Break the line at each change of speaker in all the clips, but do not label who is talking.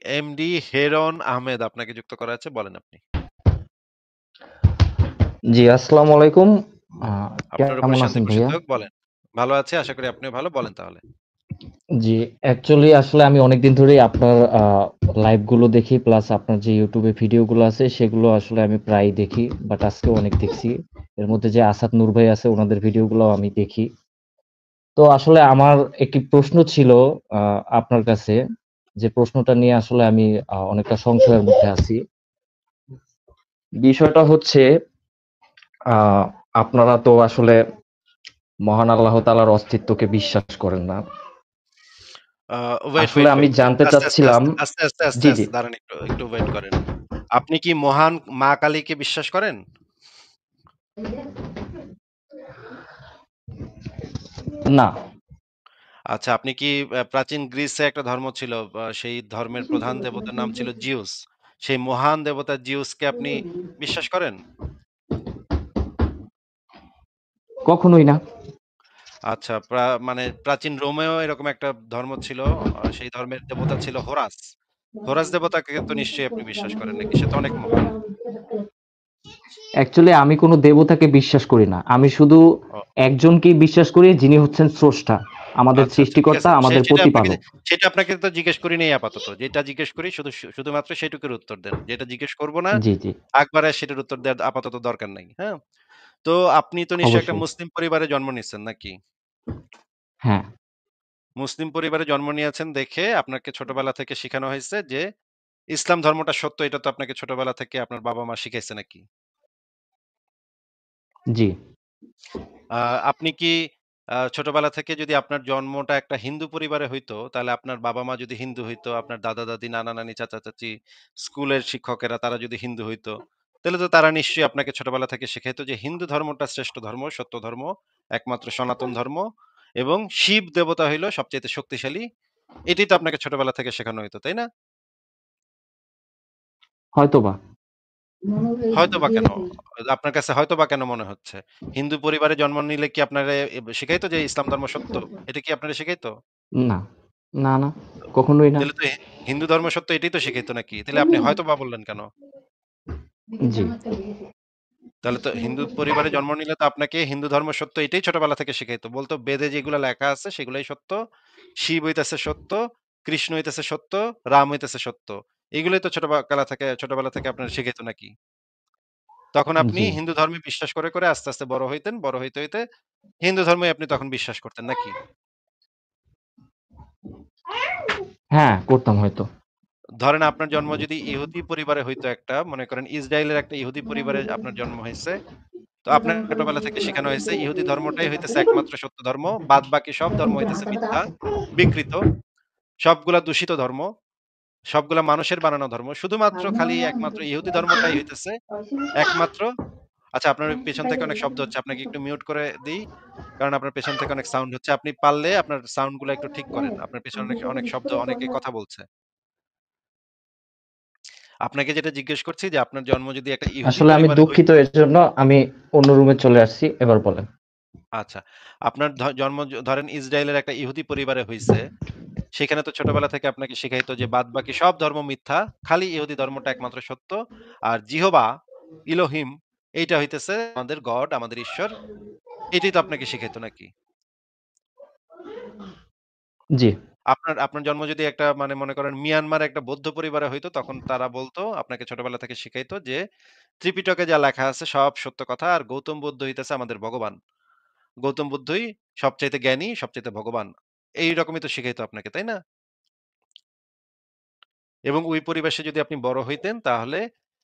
MD heron Ahmed আপনাকে যুক্ত করা আছে। বলেন আপনি।
জি, আসসালামু আলাইকুম। আ
আপনার উপরে
কেমন
শান্তি
আছেন
বর্ষিত
ভাইয়া?
হোক। বলেন। ভালো আছি। আশা করি আপনিও ভালো। বলেন তাহলে।
জি, অ্যাকচুয়ালি আসলে আমি অনেকদিন ধরেই আপনার লাইভ গুলো দেখি প্লাস আপনার যে YouTube এ ভিডিও গুলো আছে সেগুলো আসলে আমি প্রায়ই দেখি। বাট আজকেও অনেক দেখছি। এর মধ্যে যে আসাদ নূর ভাই আছে উনাদের ভিডিও গুলাও আমি দেখি। তো আসলে আমার একটি প্রশ্ন ছিল আ আপনার কাছে। যে প্রশ্নটা নিয়ে আসলে আমি অনেকটা সংশয়ের মধ্যে আছি। বিষয়টা হচ্ছে আ আপনারা তো আসলে মহান আল্লাহ তাআলার অস্তিত্বকে বিশ্বাস করেন না।
আ ওয়েট,
আসলে
ওয়েট,
আমি
ওয়েট, ওয়েট।
জানতে
আস্তে, আস্তে,
চাচ্ছিলাম
আস্তে, আস্তে, আস্তে, আস্তে,
জি, জি।
আস্তে দাঁড়ান একটু ওয়েট করেন। আপনি কি মহান মা কালীকে বিশ্বাস করেন?
না।
আচ্ছা, আপনি কি প্রাচীন গ্রিসে একটা ধর্ম ছিল, সেই ধর্মের প্রধান দেবতার নাম ছিল জিউস। সেই মহান দেবতা জিউসকে আপনি বিশ্বাস করেন?
কখনোই না।
আচ্ছা, মানে প্রাচীন রোমেও এরকম একটা ধর্ম ছিল। সেই ধর্মের দেবতা ছিল হোরাস। হোরাস দেবতাকে তো নিশ্চয়ই আপনি বিশ্বাস করেন নাকি? সে তো অনেক মহান।
অ্যাকচুয়ালি আমি কোন দেবতাকে বিশ্বাস করি না। আমি শুধু
ও
একজনকেই বিশ্বাস করি যিনি হচ্ছেন স্রষ্টা। আমাদের
আচ্ছা, আচ্ছা, ঠিক
সৃষ্টিকর্তা,
আছে।
আমাদের প্রতিপালক।
সেটা আপনাকে তো জিজ্ঞেস করি নাই আপাতত। যেটা জিজ্ঞেস করি শুধুমাত্র সেটুকুর উত্তর দেন। যেটা জিজ্ঞেস করব না,
জি, জি।
একবারে সেটার উত্তর দেওয়ার আপাতত দরকার নাই। হ্যাঁ? তো আপনি তো নিশ্চয়ই একটা
অবশ্যই।
মুসলিম পরিবারে জন্ম নিচ্ছেন নাকি?
হ্যাঁ,
মুসলিম পরিবারে জন্ম নিয়েছেন দেখে আপনাকে ছোটবেলা থেকে শিখানো হয়েছে যে ইসলাম ধর্মটা সত্য, এটা তো আপনাকে ছোটবেলা থেকে আপনার বাবা-মা শিখাইছে নাকি?
জি।
আ আপনি কি ছোটবেলা থেকে যদি আপনার জন্মটা একটা হিন্দু পরিবারে হইতো, তাহলে আপনার বাবা-মা যদি হিন্দু হইতো, আপনার দাদা-দাদি, নানা-নানি, চাচা-চাচি, স্কুলের শিক্ষকেরা তারা যদি হিন্দু হইতো, তাহলে তো তারা নিশ্চয়ই আপনাকে ছোটবেলা থেকে শিখাইতো যে হিন্দু ধর্মটা শ্রেষ্ঠ ধর্ম, সত্য ধর্ম, একমাত্র সনাতন ধর্ম এবং শিব দেবতা হইল সবচাইতে শক্তিশালী। এটাই তো আপনাকে ছোটবেলা থেকে শেখানো হইতো, তাই না?
হয়তোবা।
হয়তোবা কেন? আপনার কাছে হয়তোবা কেন মনে হচ্ছে? হিন্দু পরিবারে জন্ম নিলে কি আপনারে শিখাইতো যে ইসলাম ধর্ম সত্য? এটা কি আপনারে শিখাইতো?
না। না, না। কখনোই না।
তাহলে তো হিন্দু ধর্ম সত্য এটাই তো শিখাইতো নাকি? তাহলে আপনি হয়তোবা বললেন কেন?
জি।
তাহলে তো হিন্দু পরিবারে জন্ম নিলে তো আপনাকে হিন্দু ধর্ম সত্য এটাই ছোটবেলা থেকে শিখাইতো। বলতো বেদে যেগুলা লেখা আছে সেগুলাই সত্য। শিব হইতেছে সত্য, কৃষ্ণ হইতেছে সত্য, রাম হইতেছে সত্য। এগুলোই তো ছোটবেলা থেকে আপনার শিখাইতো নাকি? তখন আপনি
জি।
হিন্দু ধর্মে বিশ্বাস করে আস্তে, আস্তে বড় হইতেন। বড় হইতে হিন্দু ধর্মই আপনি তখন বিশ্বাস করতেন নাকি?
হ্যাঁ, করতাম হয়তো।
ধরেন আপনার জন্ম যদি ইহুদি পরিবারে হইতো একটা, মনে করেন ইসরায়েলের একটা ইহুদি পরিবারে আপনার জন্ম হইছে। তো আপনার ছোটবেলা থেকে শেখানো হয়েছে ইহুদি ধর্মটাই হইতেছে একমাত্র সত্য ধর্ম। বাদবাকি সব ধর্ম হইতেছে মিথ্যা, বিকৃত, সবগুলা দূষিত ধর্ম, সবগুলা মানুষের বানানো ধর্ম। শুধুমাত্র খালি একমাত্র ইহুদি ধর্মটাই হইতেছে একমাত্র। আচ্ছা, আপনার পেছন থেকে অনেক শব্দ হচ্ছে। আপনাকে একটু মিউট করে দেই। কারণ আপনার পেছন থেকে অনেক সাউন্ড হচ্ছে। আপনি পারলে আপনার সাউন্ড গুলা একটু ঠিক করেন। আপনার পেছনে অনেক শব্দ, অনেকে কথা বলছে। আপনাকে যেটা জিজ্ঞেস করছি যে আপনার জন্ম যদি একটা ইহুদি
আসলে আমি
পরিবারে
দুঃখিত
হইতো।
এর জন্য আমি অন্য রুমে চলে আসছি। এবার বলেন।
আচ্ছা। আপনার জন্ম ধরেন ইসরায়েলের একটা ইহুদি পরিবারে হইছে। সেখানে তো ছোটবেলা থেকে আপনাকে শিখাইতো যে বাদবাকি সব ধর্ম মিথ্যা। খালি ইহুদি ধর্মটা একমাত্র সত্য। আর জিহোবা, ইলোহিম এইটা হইতেছে আমাদের গড, আমাদের ঈশ্বর। এটাই তো আপনাকে শিখাইতো নাকি?
জি।
আপনার আপনার জন্ম যদি একটা মানে মনে করেন মিয়ানমারে একটা বৌদ্ধ পরিবারে হইতো, তখন তারা বলতো আপনাকে ছোটবেলা থেকে শিখাইতো যে ত্রিপিটকে যা লেখা আছে সব সত্য কথা। আর গৌতম বুদ্ধ হইতেছে আমাদের ভগবান। গৌতম বুদ্ধই সবচাইতে জ্ঞানী, সবচাইতে ভগবান। এইরকমই তো শিখাইতো আপনাকে, তাই না? এবং ওই পরিবেশে যদি আপনি বড় হইতেন তাহলে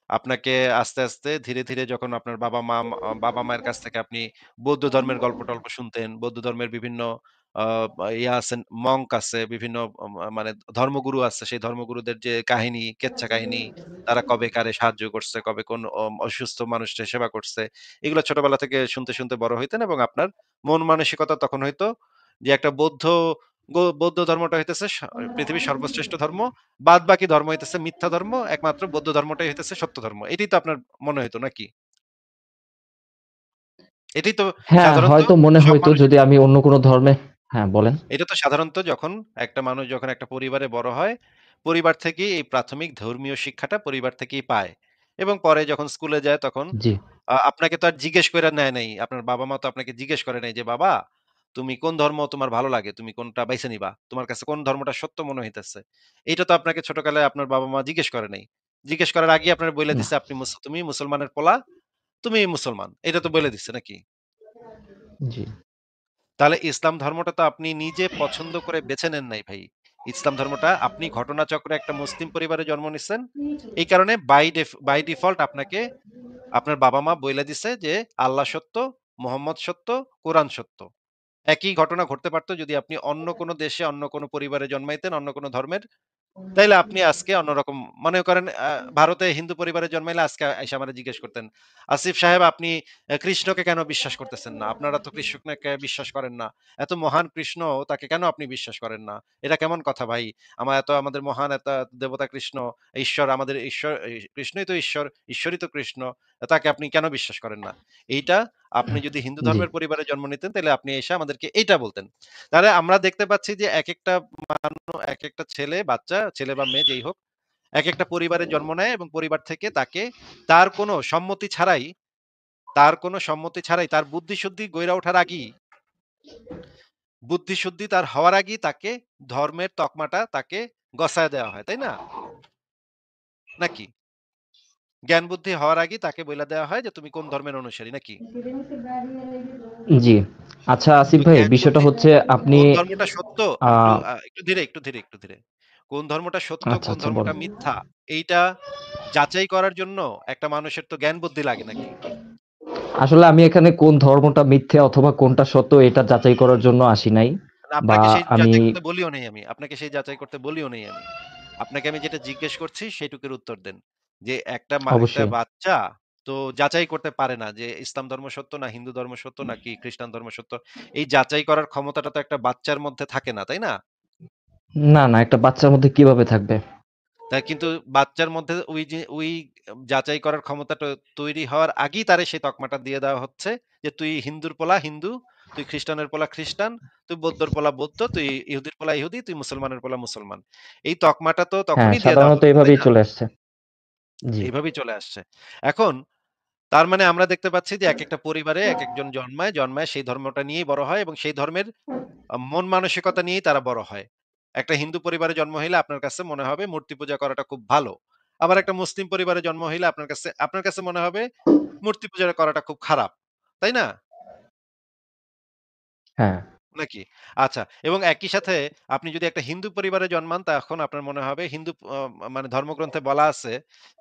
আপনাকে আস্তে, আস্তে ধীরে যখন আপনার বাবা-মায়ের কাছ থেকে আপনি বৌদ্ধ ধর্মের গল্প-টল্প শুনতেন। বৌদ্ধ ধর্মের বিভিন্ন আ ইয়া আছেন, মঙ্ক আছে, বিভিন্ন মানে ধর্মগুরু আছে। সেই ধর্মগুরুদের যে কাহিনী, কেচ্ছা কাহিনী, তারা কবে কারে সাহায্য করছে, কবে কোন অসুস্থ মানুষের সেবা করছে। এগুলো ছোটবেলা থেকে শুনতে বড় হইতেন এবং আপনার মন মানসিকতা তখন হইতো যে একটা বৌদ্ধ ধর্মটা হইতেছে পৃথিবীর সর্বশ্রেষ্ঠ ধর্ম। বাদবাকি ধর্ম হইতেছে মিথ্যা ধর্ম। একমাত্র বৌদ্ধ ধর্মটাই হইতেছে সত্য ধর্ম। এটাই তো আপনার মনে হইতো নাকি? এটাই তো
হ্যাঁ,
সাধারণত
হয়তো মনে
সব
হইতো
মানুষের।
যদি আমি অন্য কোন ধর্মে হ্যাঁ, বলেন।
এটা তো সাধারণত যখন একটা মানুষ যখন একটা পরিবারে বড় হয়, পরিবার থেকেই এই প্রাথমিক ধর্মীয় শিক্ষাটা পরিবার থেকেই পায়। এবং পরে যখন স্কুলে যায় তখন
জি।
আপনাকে তো আর জিজ্ঞেস কইরা নেয় নাই। আপনার বাবা-মা তো আপনাকে জিজ্ঞেস করে নাই যে, "বাবা, তুমি কোন ধর্ম তোমার ভালো লাগে? তুমি কোনটা বাইছে নিবা? তোমার কাছে কোন ধর্মটা সত্য মনে হইতেছে?" এইটা তো আপনাকে ছোটকালে আপনার বাবা-মা জিজ্ঞেস করে নাই। জিজ্ঞেস করার আগেই আপনারে বইলা
না।
দিছে, তুমি মুসলমানের পোলা, তুমি মুসলমান। এটা তো বইলে দিছে নাকি?
জি।
তাহলে ইসলাম ধর্মটা তো আপনি নিজে পছন্দ করে বেছে নেন নাই ভাই। ইসলাম ধর্মটা আপনি ঘটনাচক্রে একটা মুসলিম পরিবারে জন্ম নিছেন। এই কারণে বাই ডিফল্ট আপনাকে আপনার বাবা-মা বইলা দিছে যে আল্লাহ সত্য, মোহাম্মদ সত্য, কোরআন সত্য। একই ঘটনা ঘটতে পারত যদি আপনি অন্য কোন দেশে, অন্য কোন পরিবারে জন্মাইতেন, অন্য কোন ধর্মের। তাইলে আপনি আজকে অন্যরকম মনে করেন ভারতে হিন্দু পরিবারে জন্মাইলে আজকে আইসা আমারে জিজ্ঞেস করতেন, "আসিফ সাহেব আপনি কৃষ্ণকে কেন বিশ্বাস করতেছেন না? আপনারা তো কৃষ্ণকে বিশ্বাস করেন না। এত মহান কৃষ্ণ তাকে কেন আপনি বিশ্বাস করেন না? এটা কেমন কথা ভাই? আমাদের মহান এত দেবতা কৃষ্ণ, ঈশ্বর আমাদের ঈশ্বর কৃষ্ণই তো ঈশ্বর, ঈশ্বরই তো কৃষ্ণ। তাকে আপনি কেন বিশ্বাস করেন না?" এইটা আপনি যদি হিন্দু
জি।
ধর্মের পরিবারে জন্ম নিতেন তাইলে আপনি এসে আমাদেরকে এইটা বলতেন। তাহলে আমরা দেখতে পাচ্ছি যে একেকটা একেকটা ছেলে বা মেয়ে যেই হোক, একেকটা পরিবারে জন্ম নেয় এবং পরিবার থেকে তাকে তার কোনো সম্মতি ছাড়াই তার বুদ্ধিশুদ্ধি গইড়া ওঠার আগেই বুদ্ধিশুদ্ধি তার হওয়ার আগেই তাকে ধর্মের তকমাটা তাকে গছায় দেওয়া হয়, তাই না? নাকি? জ্ঞান বুদ্ধি হওয়ার আগেই তাকে বইলা দেওয়া হয় যে তুমি কোন ধর্মের অনুসারী নাকি?
জি। আচ্ছা আসিফ
তো
ভাই
জ্ঞান
বিষয়টা
বুদ্ধি
হচ্ছে আপনি
কোন ধর্মটা সত্য
আ
একটু ধীরে। কোন ধর্মটা সত্য,
আচ্ছা,
কোন
আচ্ছা
ধর্মটা
বলেন।
মিথ্যা এইটা যাচাই করার জন্য একটা মানুষের তো জ্ঞান বুদ্ধি লাগে নাকি?
আসলে আমি এখানে কোন ধর্মটা মিথ্যা অথবা কোনটা সত্য এটা যাচাই করার জন্য আসি নাই।
না,
বা
আপনাকে সেই
আমি
যাচাই করতে বলিও নাই আমি। আপনাকে সেই যাচাই করতে বলিও নাই আমি। আপনাকে আমি যেটা জিজ্ঞেস করছি সেটুকুর উত্তর দেন। যে একটা
অবশ্যই।
বাচ্চা তো যাচাই করতে পারে না যে ইসলাম ধর্ম সত্য না হিন্দু ধর্ম সত্য নাকি খ্রিস্টান ধর্ম সত্য। এই যাচাই করার ক্ষমতাটা তো একটা বাচ্চার মধ্যে থাকে না, তাই না?
না, না একটা বাচ্চার মধ্যে কিভাবে থাকবে?
তা কিন্তু বাচ্চার মধ্যে ওই যাচাই করার ক্ষমতাটা তৈরি হওয়ার আগেই তারে সেই তকমাটা দিয়ে দেওয়া হচ্ছে যে তুই হিন্দুর পোলা হিন্দু, তুই খ্রিস্টানের পোলা খ্রিস্টান, তুই বৌদ্ধর পোলা বৌদ্ধ, তুই ইহুদির পোলা ইহুদি, তুই মুসলমানের পোলা মুসলমান। এই তকমাটা তো
হ্যাঁ,
তখনই দিয়ে দেওয়া
সাধারণত
হচ্ছে, তাই
এভাবেই
না?
চলে আসছে। জি,
এইভাবেই চলে আসছে। এখন তার মানে আমরা দেখতে পাচ্ছি যে একেকটা পরিবারে একেকজন জন্মায় সেই ধর্মটা নিয়েই বড় হয় এবং সেই ধর্মের মন মানসিকতা নিয়েই তারা বড় হয়। একটা হিন্দু পরিবারে জন্ম হইলে আপনার কাছে মনে হবে মূর্তি পূজা করাটা খুব ভালো। আবার একটা মুসলিম পরিবারে জন্ম হইলে আপনার কাছে মনে হবে মূর্তি পূজা করাটা খুব খারাপ। তাই না?
হ্যাঁ,
নাকি? আচ্ছা, এবং একই সাথে আপনি যদি একটা হিন্দু পরিবারে জন্মান তখন আপনার মনে হবে হিন্দু মানে ধর্মগ্রন্থে বলা আছে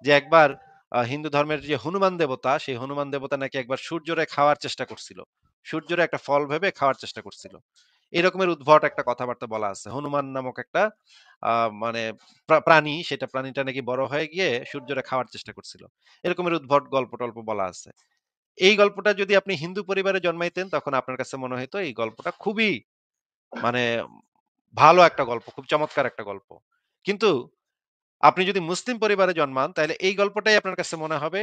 যে একবার হিন্দু ধর্মের যে হনুমান দেবতা, সেই হনুমান দেবতা নাকি একবার সূর্যরে খাওয়ার চেষ্টা করছিল। সূর্যরে একটা ফল ভেবে খাওয়ার চেষ্টা করছিল। এরকমের উদ্ভট একটা কথাবার্তা বলা আছে। হনুমান নামক একটা মানে প্রাণী, সেটা প্রাণীটা নাকি বড় হয়ে গিয়ে সূর্যরে খাওয়ার চেষ্টা করছিল। এরকমের উদ্ভট গল্প-টল্প বলা আছে। এই গল্পটা যদি আপনি হিন্দু পরিবারে জন্মাইতেন তখন আপনার কাছে মনে হইতো এই গল্পটা খুবই মানে ভালো একটা গল্প, খুব চমৎকার একটা গল্প। কিন্তু আপনি যদি মুসলিম পরিবারে জন্মান তাইলে এই গল্পটাই আপনার কাছে মনে হবে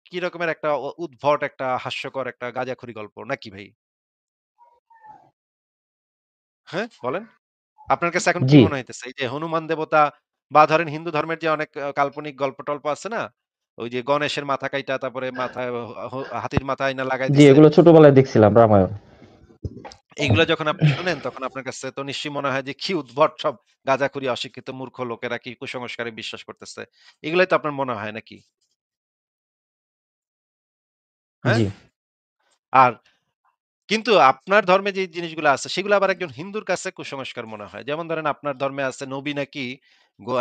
কি রকমের একটা উদ্ভট একটা হাস্যকর একটা গাঁজাখুরি গল্প নাকি ভাই? হ্যাঁ, বলেন? আপনার কাছে এখন কি
জি,
মনে হইতেছে? এই যে হনুমান দেবতা বা ধরেন হিন্দু ধর্মের যে অনেক কাল্পনিক গল্প-টল্প আছে না? ওই যে গণেশের মাথা কাইটা তারপরে মাথায় হাতির মাথা আইনা লাগাই
জি
দিছে।
এগুলো ছোটবেলায় দেখছিলাম রামায়ণ।
এইগুলা যখন আপনি শুনেন তখন আপনার কাছে তো নিশ্চয়ই মনে হয় যে কি উদ্ভট সব গাঁজাখুরি অশিক্ষিত মূর্খ লোকেরা কি কুসংস্কারে বিশ্বাস করতেছে। এগুলাই তো আপনার মনে হয় নাকি? হ্যাঁ?
জি,
আর কিন্তু আপনার ধর্মে যে জিনিসগুলো আছে সেগুলো আবার একজন হিন্দুর কাছে কুসংস্কার মনে হয়। যেমন ধরেন আপনার ধর্মে আছে নবী নাকি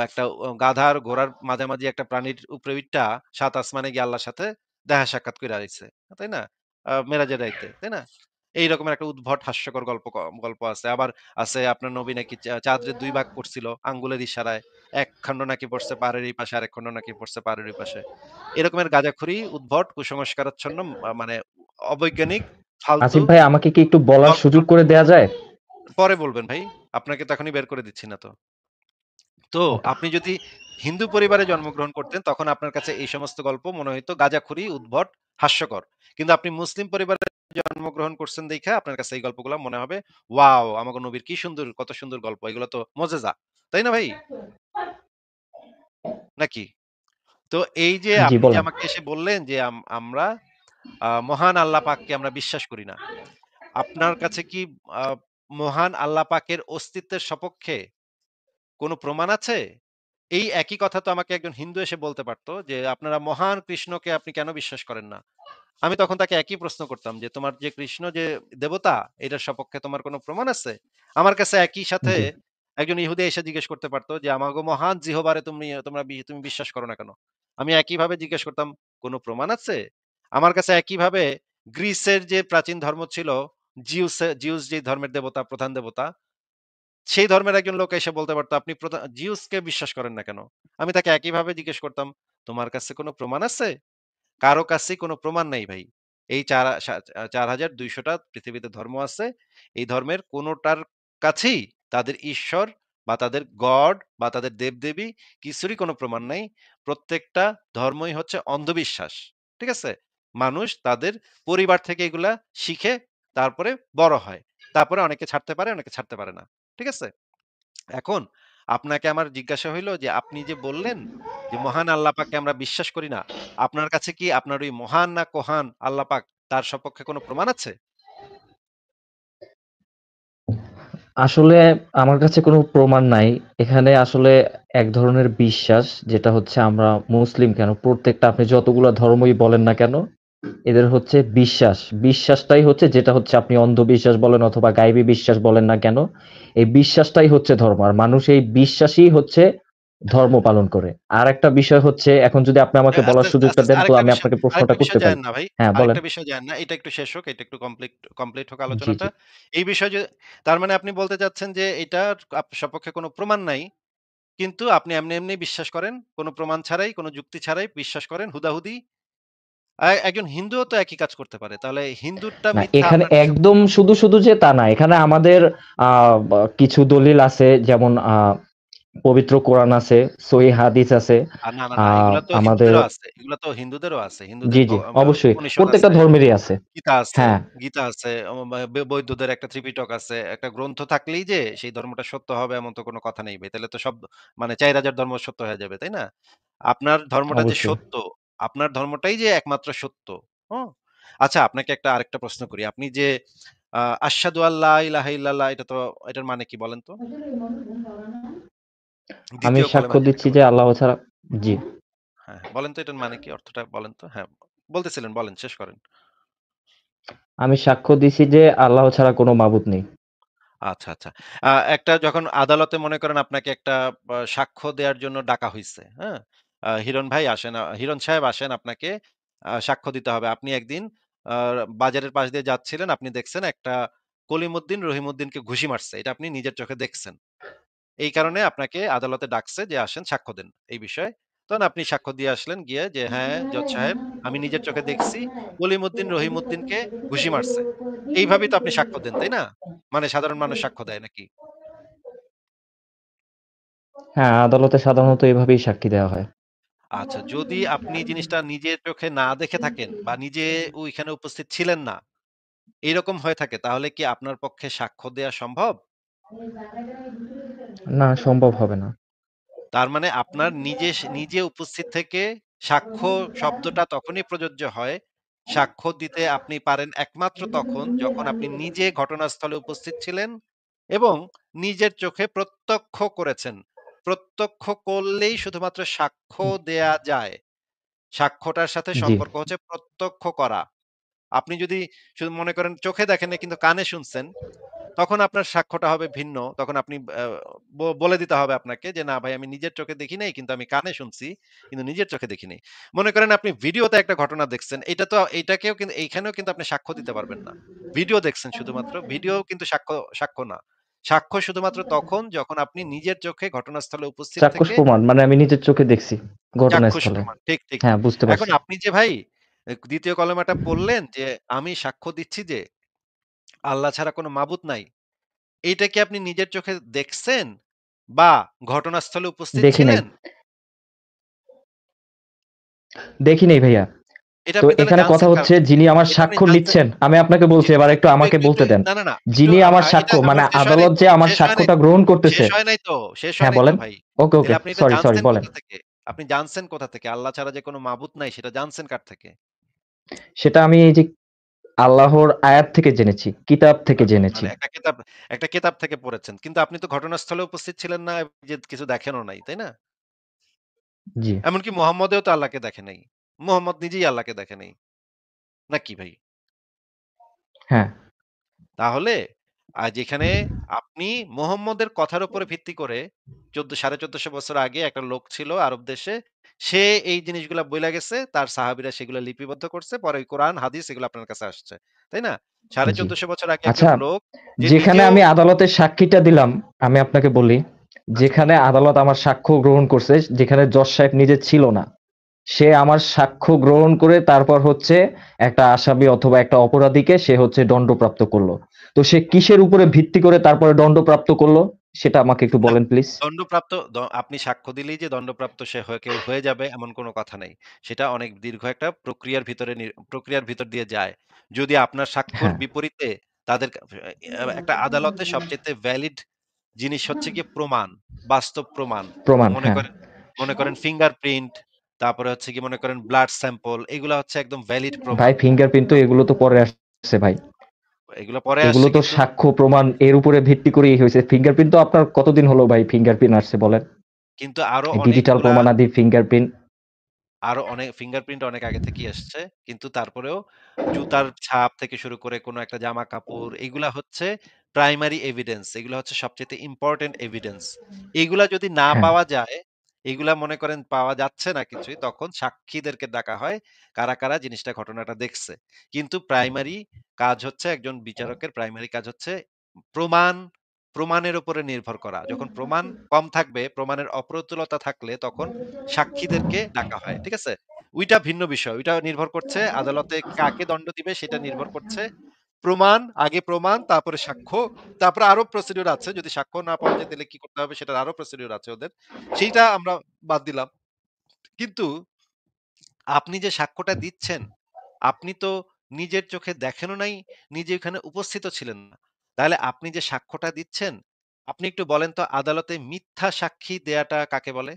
একটা গাধার ঘোড়ার মাঝামাঝি একটা প্রাণীর উপরে উইঠ্যা ৭ আসমানে গিয়ে আল্লাহর সাথে দেখা সাক্ষাৎ কইরা আইছে। তাই না? মেরাজের রাইতে, তাই না? এই রকমের একটা উদ্ভট হাস্যকর গল্প আছে। আবার আছে আপনার নবী নাকি চাঁদরে ২ ভাগ করছিল আঙ্গুলের ইশারায়। এক খন্ড নাকি পড়ছে পাহাড়ের এই পাশে, আরেক খন্ড নাকি পড়ছে পাহাড়ের ওই পাশে। এরকমের গাঁজাখুরি, উদ্ভট, কুসংস্কারাচ্ছন্ন মানে অবৈজ্ঞানিক, ফালতু
আসিফ ভাই আমাকে কি একটু বলার সুযোগ
গল্প-টল্প
করে দেয়া যায়?
পরে বলবেন ভাই। আপনাকে তো এখনই বের করে দিচ্ছি না তো। তো
ওকে।
আপনি যদি হিন্দু পরিবারে জন্মগ্রহণ করতেন তখন আপনার কাছে এই সমস্ত গল্প মনে হইতো গাঁজাখুরি, উদ্ভট, হাস্যকর। কিন্তু আপনি মুসলিম পরিবারে জন্মগ্রহণ করছেন দেইখা আপনার কাছে এই গল্পগুলা মনে হবে, ওয়াও! আমাগো নবীর কি সুন্দর, কত সুন্দর গল্প। এগুলো তো মজেজা। তাই না ভাই? নাকি? তো এই যে
জি,
আপনি যে
বলেন।
আমাকে এসে বললেন যে আমরা মহান আল্লাহ পাককে আমরা বিশ্বাস করি না। আপনার কাছে কি আ মহান আল্লাহ পাকের অস্তিত্বের সপক্ষে কোন প্রমাণ আছে? এই একই কথা তো আমাকে একজন হিন্দু এসে বলতে পারত যে, "আপনারা মহান কৃষ্ণকে আপনি কেন বিশ্বাস করেন না?" আমি তখন তাকে একই প্রশ্ন করতাম যে, "তোমার যে কৃষ্ণ যে দেবতা, এটার সপক্ষে তোমার কোন প্রমাণ আছে?" আমার কাছে একই সাথে
জি।
একজন ইহুদি এসে জিজ্ঞেস করতে পারত যে, "আমাগো মহান জিহোবারে তুমি বিশ্বাস করো না কেন?" আমি একইভাবে জিজ্ঞেস করতাম, "কোন প্রমাণ আছে?" আমার কাছে একইভাবে গ্রিসের যে প্রাচীন ধর্ম ছিল, জিউস যে ধর্মের দেবতা, প্রধান দেবতা, সেই ধর্মের একজন লোক এসে বলতে পারত, "আপনি জিউসকে বিশ্বাস করেন না কেন?" আমি তাকে একইভাবে জিজ্ঞেস করতাম, "তোমার কাছে কোন প্রমাণ আছে?" কারো কাছেই কোনো প্রমাণ নাই ভাই। এই ৪,২০০ টা পৃথিবীতে ধর্ম আছে। এই ধর্মের কোনটার কাছেই তাদের ঈশ্বর বা তাদের গড বা তাদের দেবদেবী কিছুরই কোনো প্রমাণ নাই। প্রত্যেকটা ধর্মই হচ্ছে অন্ধবিশ্বাস। ঠিক আছে? মানুষ তাদের পরিবার থেকে এগুলা শিখে তারপরে বড় হয়। তারপরে অনেকে ছাড়তে পারে, অনেকে ছাড়তে পারে না। ঠিক আছে? এখন আপনাকে আমার জিজ্ঞাসা হইল যে আপনি যে বললেন যে মহান আল্লাহ পাককে আমরা বিশ্বাস করি না। আপনার কাছে কি আপনার ওই মহান না কোহান আল্লাহ পাক তার সপক্ষে কোনো প্রমাণ আছে?
আসলে আমার কাছে কোনো প্রমাণ নাই। এখানে আসলে এক ধরনের বিশ্বাস যেটা হচ্ছে আমরা মুসলিম কেন প্রত্যেকটা আপনি যতগুলা ধর্মই বলেন না কেন, এদের হচ্ছে বিশ্বাস। বিশ্বাসটাই হচ্ছে যেটা হচ্ছে আপনি অন্ধবিশ্বাস বলেন অথবা গায়বী বিশ্বাস বলেন না কেন, এই বিশ্বাসটাই হচ্ছে ধর্ম। আর মানুষ এই বিশ্বাসই হচ্ছে ধর্ম পালন করে। আরেকটা বিষয় হচ্ছে এখন যদি আপনি আমাকে
আস্তে,
বলার সুযোগটা
আস্তে,
দেন তো
আরেকটা
আমি
বিষয়
আপনাকে প্রশ্নটা
আরেকটা
করতে
বিষয়
পারি।
জানেন না ভাই।
হ্যাঁ, বলেন।
আরেকটা বিষয় জানেন না। এটা একটু শেষ হোক। এটা একটু কমপ্লিট হোক
জি, জি।
আলোচনাটা। এই বিষয় যে তার মানে আপনি বলতে চাচ্ছেন যে এটার সপক্ষে কোনো প্রমাণ নাই। কিন্তু আপনি এমনি বিশ্বাস করেন। কোনো প্রমাণ ছাড়াই, কোনো যুক্তি ছাড়াই বিশ্বাস করেন হুদাহুদি। একজন হিন্দুও তো একই কাজ করতে পারে। তাহলে হিন্দুরটা
না,
মিথ্যা
এখানে
আপনার কাছে
একদম শুধু যে তা না। এখানে আমাদের আ কিছু দলিল আছে যেমন পবিত্র কোরআন আছে, সহিহ হাদিস আছে।
না।
আ
এগুলা তো
আমাদের
হিন্দুদেরও আছে। এগুলা তো হিন্দুদেরও আছে। হিন্দুদের
জি, জি, অবশ্যই।
উপনিষদ
প্রত্যেকটা
আছে,
ধর্মেরই আছে।
গীতা আছে,
হ্যাঁ,
গীতা আছে। বৌদ্ধদের একটা ত্রিপিটক আছে। একটা গ্রন্থ থাকলেই যে সেই ধর্মটা সত্য হবে এমন তো কোনো কথা নেই ভাই। তাহলে তো সব মানে ৪,০০০ ধর্ম সত্য হয়ে যাবে, তাই না? আপনার ধর্মটা যে
অবশ্যই।
সত্য, আপনার ধর্মটাই যে একমাত্র সত্য। হুম? আচ্ছা আপনাকে আরেকটা প্রশ্ন করি। আপনি যে আশহাদু আল্লা ইলাহা ইল্লাল্লাহ এটা তো এটার মানে কি বলেন তো?
আমি
২য় কলেমা
সাক্ষ্য
যেটাকে
দিচ্ছি যে
বলে।
আল্লাহ ছাড়া জি।
বলেন তো এটার মানে কি? অর্থটা বলেন তো? হ্যাঁ, বলতেছিলেন বলেন, শেষ করেন।
আমি সাক্ষ্য দিছি যে আল্লাহ ছাড়া কোনো মাবুদ নেই।
আচ্ছা। একটা যখন আদালতে মনে করেন আপনাকে একটা সাক্ষ্য দেওয়ার জন্য ডাকা হইছে, হ্যাঁ? হিরণ ভাই আসেন, হিরণ সাহেব আসেন আপনাকে সাক্ষ্য দিতে হবে। আপনি একদিন আ বাজারের পাশ দিয়ে যাচ্ছিলেন, আপনি দেখছেন একটা কলিমুদ্দিন রহিমউদ্দিনকে ঘুষি মারছে। এটা আপনি নিজের চোখে দেখছেন। এই কারণে আপনাকে আদালতে ডাকছে যে আসেন সাক্ষ্য দেন এই বিষয়ে। তখন আপনি সাক্ষ্য দিয়ে আসলেন গিয়ে যে, "হ্যাঁ, জজ সাহেব আমি নিজের চোখে দেখছি কলিমুদ্দিন রহিমউদ্দিনকে ঘুষি মারছে।" এইভাবেই তো আপনি সাক্ষ্য দেন, তাই না? মানে সাধারণ মানুষ সাক্ষ্য দেয় নাকি?
হ্যাঁ, আদালতে সাধারণত এভাবেই সাক্ষী দেওয়া হয়।
আচ্ছা, যদি আপনি জিনিসটা নিজের চোখে না দেখে থাকেন বা নিজে ওইখানে উপস্থিত ছিলেন না, এরকম হয়ে থাকে তাহলে কি আপনার পক্ষে সাক্ষ্য দেয়া সম্ভব?
না, সম্ভব হবে না।
তার মানে আপনার নিজে উপস্থিত থেকে সাক্ষ্য শব্দটা তখনই প্রযোজ্য হয়, সাক্ষ্য দিতে আপনি পারেন একমাত্র তখন যখন আপনি নিজে ঘটনাস্থলে উপস্থিত ছিলেন এবং নিজের চোখে প্রত্যক্ষ করেছেন। প্রত্যক্ষ করলেই শুধুমাত্র সাক্ষ্য দেয়া যায়। সাক্ষ্যটার সাথে
জি।
সম্পর্ক হচ্ছে প্রত্যক্ষ করা। আপনি যদি শুধু মনে করেন চোখে দেখেন নাই কিন্তু কানে শুনছেন, তখন আপনার সাক্ষ্যটা হবে ভিন্ন। তখন আপনি বলে দিতে হবে আপনাকে যে, "না ভাই আমি নিজের চোখে দেখি নাই কিন্তু আমি কানে শুনছি, কিন্তু নিজের চোখে দেখি নাই।" মনে করেন আপনি ভিডিওতে একটা ঘটনা দেখছেন। এইটাকেও কিন্তু এইখানেও কিন্তু আপনি সাক্ষ্য দিতে পারবেন না। ভিডিও দেখছেন শুধুমাত্র। ভিডিও কিন্তু সাক্ষ্য না। সাক্ষ্য শুধুমাত্র তখন যখন আপনি নিজের চোখে ঘটনাস্থলে উপস্থিত
চাক্ষুষ
থেকে
প্রমাণ মানে আমি নিজের চোখে দেখছি
চাক্ষুষ
ঘটনাস্থলে।
প্রমাণ। ঠিক।
হ্যাঁ, বুঝতে
এখন
পারছি।
আপনি যে ভাই ২য় কলেমাটা পড়লেন যে, "আমি সাক্ষ্য দিচ্ছি যে আল্লাহ ছাড়া কোন মাবুদ নাই।" এইটা কি আপনি নিজের চোখে দেখছেন? বা ঘটনাস্থলে উপস্থিত
দেখি নাই।
ছিলেন?
দেখি নাই ভাইয়া।
এটা
তো
আপনি তাহলে
এখানে কথা
জানছেন কার
হচ্ছে
থেকে?
যিনি আমার
এটা আপনি
সাক্ষ্য
জানছেন
নিচ্ছেন, আমি আপনাকে বলছি এবার একটু আমাকে
একটু
বলতে দেন।
না। একটু
যিনি আমার
এটা
সাক্ষ্য মানে
এখনো শেষ হয় নাই
আদালত
তো।
যে আমার
শেষ হয় নাই
সাক্ষ্যটা গ্রহণ করতেছে
শেষ হয় নাই তো শেষ হয়
হ্যাঁ,
নাই তো
বলেন।
ভাই।
ওকে,
তাইলে আপনি এটা
সরি
জানছেন
বলেন।
কোথা থেকে? আপনি জানছেন কোথা থেকে? আল্লাহ ছাড়া যে কোনো মাবুদ নাই সেটা জানছেন কার থেকে?
সেটা আমি এই যে আল্লাহর আয়াত থেকে জেনেছি, কিতাব থেকে
আচ্ছা,
জেনেছি।
মানে একটা কেতাব থেকে পড়েছেন। কিন্তু আপনি তো ঘটনাস্থলে উপস্থিত ছিলেন না যে কিছু দেখেনও নাই, তাই না?
জি,
এমনকি মুহাম্মদেও তো আল্লাহকে দেখে নাই। মুহাম্মদ নিজেই আল্লাহকে দেখে নাই। নাকি ভাই?
হ্যাঁ,
তাহলে যেখানে আপনি মুহাম্মদের কথার উপরে ভিত্তি করে ১৪,৫০০ বছর আগে একটা লোক ছিল আরব দেশে। সে এই জিনিসগুলা বইলা গেছে। তার সাহাবীরা সেগুলা লিপিবদ্ধ করছে। পরে ওই কোরআন, হাদিস এগুলো আপনার কাছে আসছে। তাই না?
জি।
১৪৫০ বছর আগে একজন
আচ্ছা,
লোক যে
যেখানে
নিজেও
আমি আদালতে সাক্ষীটা দিলাম, আমি আপনাকে বলি,
আচ্ছা,
যেখানে আদালত আমার সাক্ষ্য গ্রহণ করছে, যেখানে জজ সাহেব নিজে ছিল না। সে আমার সাক্ষ্য গ্রহণ করে তারপর হচ্ছে একটা আসামি অথবা একটা অপরাধীকে সে হচ্ছে দণ্ডপ্রাপ্ত করলো। তো সে কিসের উপরে ভিত্তি করে তারপরে দণ্ডপ্রাপ্ত করলো? সেটা আমাকে একটু
না,
বলেন প্লিজ।
দণ্ডপ্রাপ্ত আপনি সাক্ষ্য দিলেই যে দণ্ডপ্রাপ্ত সে কেউ হয়ে যাবে এমন কোনো কথা নেই। সেটা অনেক দীর্ঘ একটা প্রক্রিয়ার ভিতর দিয়ে যায়। যদি আপনার সাক্ষ্যর
হ্যাঁ,
বিপরীতে তাদের একটা আদালতে সবচাইতে ভ্যালিড জিনিস হচ্ছে গিয়ে প্রমাণ, বাস্তব প্রমাণ।
প্রমাণ,
মনে
হ্যাঁ।
করেন মনে করেন ফিঙ্গারপ্রিন্ট, তারপরে হচ্ছে গিয়ে মনে করেন ব্লাড স্যাম্পল এগুলা হচ্ছে একদম ভ্যালিড
ভাই
প্রমাণ।
ফিঙ্গারপ্রিন্ট তো এগুলো তো পরে আসছে ভাই।
এগুলো পরে
এগুলো
আসছে
তো
কিন্তু
সাক্ষ্য প্রমাণ এর উপরে ভিত্তি করেই হয়েছে। ফিঙ্গারপ্রিন্ট তো আপনার কতদিন হলো ভাই ফিঙ্গারপ্রিন্ট আসছে বলেন?
কিন্তু আরো
ডিজিটাল
অনেকগুলা
প্রমাণাদি ফিঙ্গারপ্রিন্ট।
আরো অনেক ফিঙ্গারপ্রিন্ট অনেক আগে থেকেই আসছে। কিন্তু তারপরেও জুতার ছাপ থেকে শুরু করে কোনো একটা জামা-কাপড় এগুলা হচ্ছে প্রাইমারি এভিডেন্স। এগুলা হচ্ছে সবচাইতে ইম্পোর্টেন্ট এভিডেন্স। এগুলা যদি না
হ্যাঁ,
পাওয়া যায়, এগুলা মনে করেন পাওয়া যাচ্ছে না কিছুই, তখন সাক্ষীদেরকে ডাকা হয়। কারা জিনিসটা ঘটনাটা দেখছে। কিন্তু প্রাইমারি কাজ হচ্ছে একজন বিচারকের প্রাইমারি কাজ হচ্ছে প্রমাণ, প্রমাণের উপরে নির্ভর করা। যখন প্রমাণ কম থাকবে, প্রমাণের অপ্রতুলতা থাকলে তখন সাক্ষীদেরকে ডাকা হয়। ঠিক আছে? ওইটা ভিন্ন বিষয়। ওইটা নির্ভর করছে আদালতে কাকে দণ্ড দিবে সেটা নির্ভর করছে আগে প্রমাণ, তারপরে সাক্ষ্য, তারপরে আরো প্রসিডিউর আছে। যদি সাক্ষ্য না পাওয়া যায় তাহলে কি করতে হবে সেটার আরো প্রসিডিউর আছে ওদের। সেইটা আমরা বাদ দিলাম। কিন্তু আপনি যে সাক্ষ্যটা দিচ্ছেন, আপনি তো নিজের চোখে দেখেনও নাই, নিজে ওখানে উপস্থিতও ছিলেন না। তাহলে আপনি যে সাক্ষ্যটা দিচ্ছেন, আপনি একটু বলেন তো আদালতে মিথ্যা সাক্ষী দেয়াটা কাকে বলে?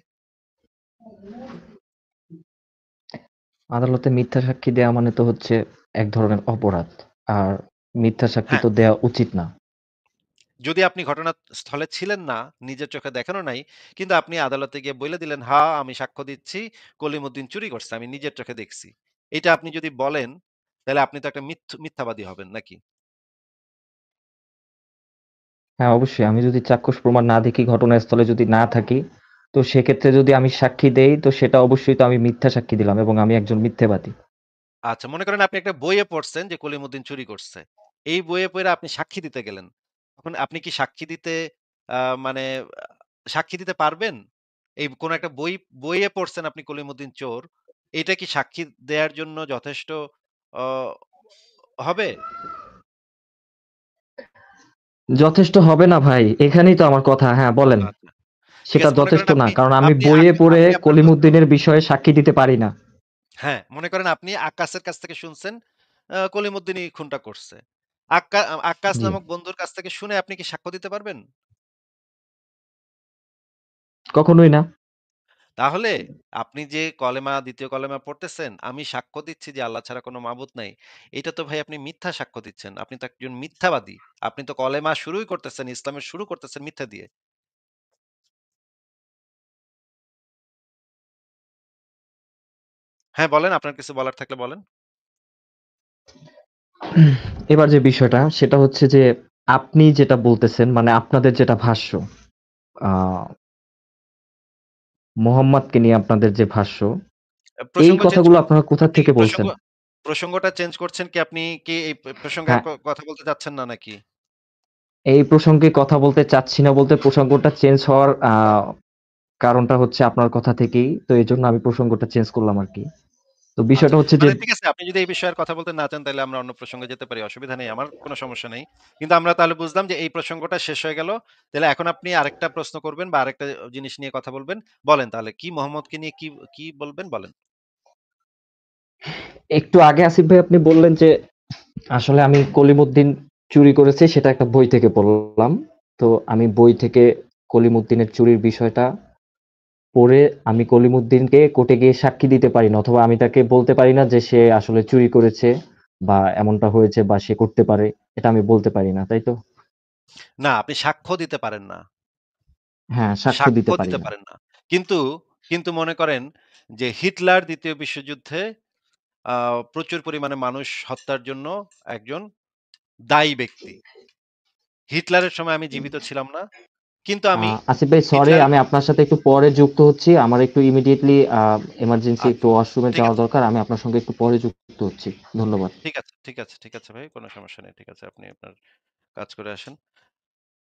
আদালতে মিথ্যা সাক্ষী দেয়া মানে তো হচ্ছে এক ধরনের অপরাধ। আর মিথ্যা সাক্ষী
হ্যাঁ।
তো দেয়া উচিত না।
যদি আপনি ঘটনাস্থলে ছিলেন না, নিজের চোখে দেখানো নাই, কিন্তু আপনি আদালতে গিয়ে বইলে দিলেন, "হা, আমি সাক্ষ্য দিচ্ছি, কলিমুদ্দিন চুরি করছে। আমি নিজের চোখে দেখছি।" এটা আপনি যদি বলেন, তাহলে আপনি তো একটা মিথ্যাবাদী হবেন নাকি?
হ্যাঁ, অবশ্যই আমি যদি চাক্ষুষ প্রমাণ না দেখি, ঘটনাস্থলে যদি না থাকি, তো সেক্ষেত্রে যদি আমি সাক্ষী দেই, তো সেটা অবশ্যই তো আমি মিথ্যা সাক্ষী দিলাম এবং আমি একজন মিথ্যাবাদী।
আচ্ছা, মনে করেন আপনি একটা বইয়ে পড়ছেন যে কলিমুদ্দিন চুরি করছে। এই বইয়ে পইড়া আপনি সাক্ষী দিতে গেলেন। তখন আপনি কি সাক্ষী দিতে আ মানে সাক্ষী দিতে পারবেন? এই কোন একটা বইয়ে পড়ছেন আপনি কলিমুদ্দিন চোর। এটা কি সাক্ষী দেয়ার জন্য যথেষ্ট অ হবে?
যথেষ্ট হবে না ভাই। এখানেই তো আমার কথা। হ্যাঁ, বলেন।
আচ্ছা। ঠিক
সেটা
আছে। মনে
যথেষ্ট
করেন
না।
আপনি
কারণ আমি
আপনি
বইয়ে পড়ে
আপনি আপনার দোস্ত
কলিমুদ্দিনের বিষয়ে সাক্ষী দিতে পারি না।
হ্যাঁ, মনে করেন আপনি আক্কাসের কাছ থেকে শুনছেন কলিমুদ্দিনই খুনটা করছে। আক্কাস
জি।
নামক বন্ধুর কাছ থেকে শুনে আপনি কি সাক্ষ্য দিতে পারবেন?
কখনোই না।
তাহলে আপনি যে কলেমা ২য় কলেমা পড়তেছেন, আমি সাক্ষ্য দিচ্ছি যে আল্লাহ ছাড়া কোন মাবুদ নাই। এটা তো ভাই আপনি মিথ্যা সাক্ষ্য দিচ্ছেন। আপনি তো একজন মিথ্যাবাদী। আপনি তো কলেমা শুরুই করতেছেন, ইসলামের শুরু করতেছেন মিথ্যা দিয়ে। হ্যাঁ, বলেন আপনার কিছু বলার থাকলে বলেন।
এবার যে বিষয়টা সেটা হচ্ছে যে আপনি যেটা বলতেছেন মানে আপনাদের যেটা ভাষ্য, আ মোহাম্মদকে নিয়ে আপনাদের যে ভাষ্য, এই
প্রসঙ্গ চেঞ্জ
কথাগুলো
করছেন।
আপনারা কোথা
আপনি কি
থেকে বলছেন?
প্রসঙ্গটা চেঞ্জ করছেন কি আপনি কি এই প্রসঙ্গে আর
হ্যাঁ,
কথা বলতে চাচ্ছেন না নাকি?
এই প্রসঙ্গে কথা বলতে চাচ্ছি না বলতে প্রসঙ্গটা চেঞ্জ হওয়ার কারণটা হচ্ছে আপনার কথা থেকেই। তো এজন্য আমি প্রসঙ্গটা চেঞ্জ করলাম আরকি। তো
আচ্ছা।
বিষয়টা হচ্ছে যে
মানে ঠিক আছে আপনি যদি এই বিষয়ে আর কথা বলতে না চান তাইলে আমরা অন্য প্রসঙ্গে যেতে পারি। অসুবিধা নেই। আমার কোন সমস্যা নেই। কিন্তু আমরা তাহলে বুঝলাম যে এই প্রসঙ্গটা শেষ হয়ে গেল। তাহলে এখন আপনি আরেকটা প্রশ্ন করবেন বা আরেকটা জিনিস নিয়ে কথা বলবেন। বলেন তাহলে কি মোহাম্মদকে নিয়ে কি বলবেন বলেন?
একটু আগে আসিফ ভাই আপনি বললেন যে আসলে আমি কলিমুদ্দিন চুরি করেছি সেটা একটা বই থেকে পড়লাম। তো আমি বই থেকে কলিমুদ্দিনের চুরির বিষয়টা পড়ে আমি কলিমুদ্দিনকে কোর্টে গিয়ে সাক্ষী দিতে পারি না, অথবা আমি তাকে বলতে পারি না যে সে আসলে চুরি করেছে বা এমনটা হয়েছে বা সে করতে পারে। এটা আমি বলতে পারি না, তাই তো?
না, আপনি সাক্ষ্য দিতে পারেন না।
হ্যাঁ, সাক্ষ্য দিতে
সাক্ষ্য
পারি
দিতে
না।
পারেন না। কিন্তু, কিন্তু মনে করেন যে হিটলার ২য় বিশ্বযুদ্ধে আ প্রচুর পরিমাণে মানুষ হত্যার জন্য একজন দায়ী ব্যক্তি। হিটলারের সময় আমি জীবিত ছিলাম না। কিন্তু
আ
আমি
আসিফ ভাই, সরি,
হিটলারের
আমি আপনার সাথে একটু পরে যুক্ত হচ্ছি। আমার একটু ইমিডিয়েটলি এমার্জেন্সি একটু
আচ্ছা,
ওয়াশরুমে
ঠিক
যাওয়া
আছে,
দরকার। আমি আপনার সঙ্গে একটু পরে যুক্ত হচ্ছি। ধন্যবাদ।
ঠিক আছে, ঠিক আছে, ঠিক আছে ভাই। কোন সমস্যা নেই। ঠিক আছে। আপনি আপনার কাজ করে আসেন।